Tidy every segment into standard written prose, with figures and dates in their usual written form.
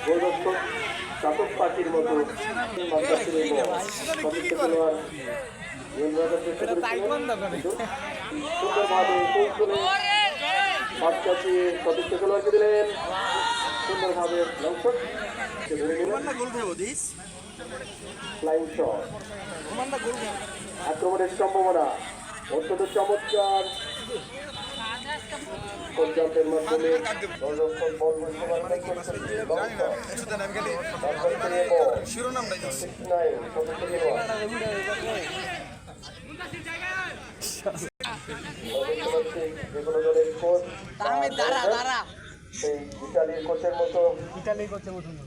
গোলরক্ষক চাতক পাখির মতো সুন্দরভাবে মাঠ কাটিয়ে সদস্য খেলোয়াড়কে দিলেন সুন্দরভাবে ফ্লাইং শট। আক্রমণের সম্ভাবনা অত্যন্ত চমৎকার পর্যাপ্তের মাধ্যমে সেই ইতালির কোচের মতো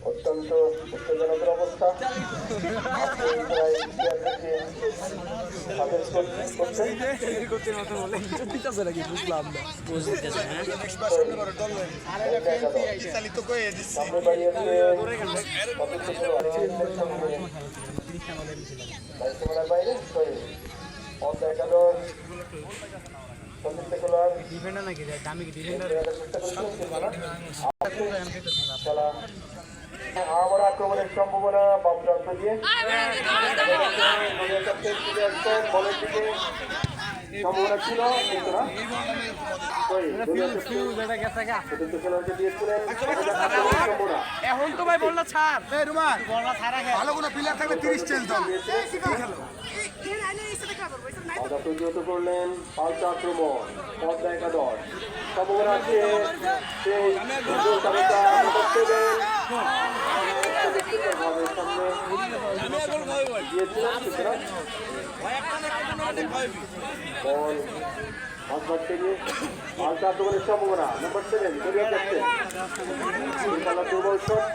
অত্যন্ত উত্তেজনকের অবস্থা। বাইরে ডিফেন্ডার নাকি দামি ডিফেন্ডার আবার আক্রমণের সম্ভাবনা বাম প্রান্ত দিয়ে বলের দিকে সম্ভাবনা ছিল কিন্তু না এখন তো ভাই বললা ছাড় ভালো কোনো প্লেয়ার থাকলে 30 চেঞ্জ দাও প্রতিহত করলেন পাল্টা আক্রমণ পদ্মা একাদশ সম্ভাবনা আছে পাল্টা আক্রমণের সম্ভাবনা নাম্বার 7 দুর্বল শট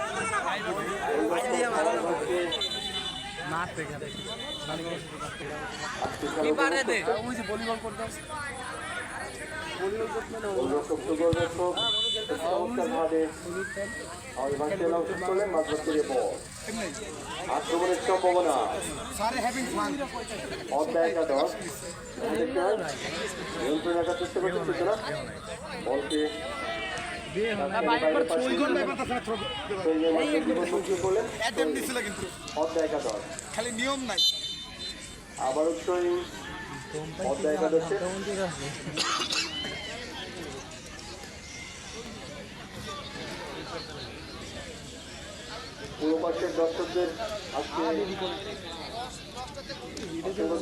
আক্রমণের সম্ভাবনা অধ্যায় একাদশ নিয়ন্ত্রণ রাখার চেষ্টা করছে না বলকে খালি নিয়ম নাই আবার অধ্যায় একাদশে পুরো পাশের দর্শকদের আজকে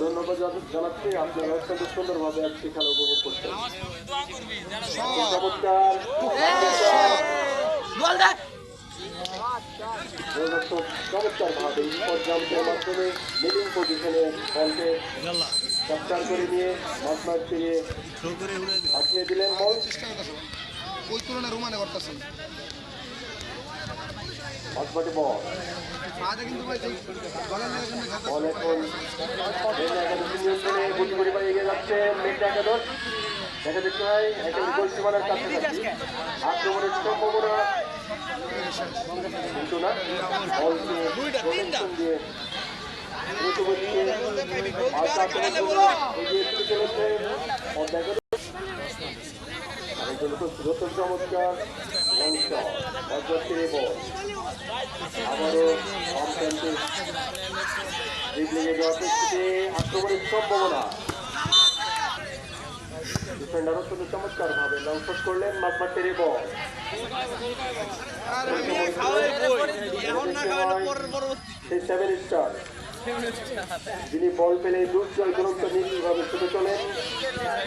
ধন্যবাদ জানাচ্ছি। আপনারা অত্যন্ত সুন্দরভাবে আজকে খেলা উপভোগ করছেন। চমৎকার চমৎকার ভাবে পর্যাপ্তের মাধ্যমে মিডিং পজিশনে বলকে ক্যাপচার করে নিয়ে মাঠ ফিরিয়ে পাঠিয়ে দিলেন বল ওই তুলনায় রোমানে করতেছেন মাঠমাটি বল বল এখন নিয়ন্ত্রণে গুটি গুটি পাড়িয়ে এগিয়ে যাচ্ছে মেঘনা একাদশ। দেখা দেখতে হয় একেবারে গোল সীমানার কাছাকাছি আক্রমণের সম্ভাবনা কিন্তু না বলকে দিয়ে চমৎকার আবারও আক্রমণের সম্ভাবনা ডিফেন্ডার অত্যন্ত চমৎকার ভাবে লং শট করলেন মাঠমাঠের বল সেই 7 স্টার যিনি বল পেলে দুর্জয় দুরন্ত নির্ভীকভাবে ছুটে চলেন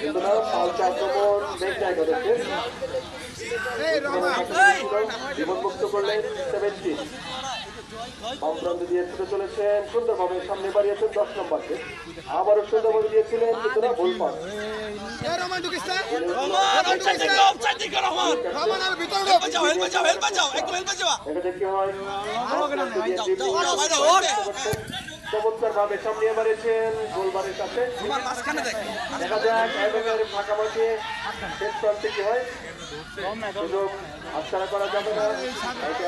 কিন্তু না পাল্টা আক্রমণ জীবনমুক্ত করলেন 17 বাম প্রান্ত দিয়ে ছুটে চলেছেন সুন্দরভাবে সামনে বাড়িয়েছেন 10 নম্বরকে আবারও সুন্দরভাবে দিয়েছিলেন কিন্তু না ভুল পাস চমৎকার ভাবে সামনে বাড়িয়েছেন গোলবারের কাছে দেখা যাক ফাঁকা মাঠে শেষ প্রান্তে কি হয় সুযোগ হাতছাড়া করা যাবে না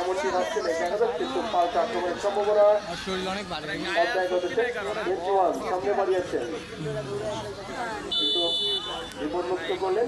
এমনটি ভাবছেন কিন্তু পাল্টা আক্রমণের সম্ভাবনা সামনে বাড়িয়েছেন কিন্তু বিপদমুক্ত করলেন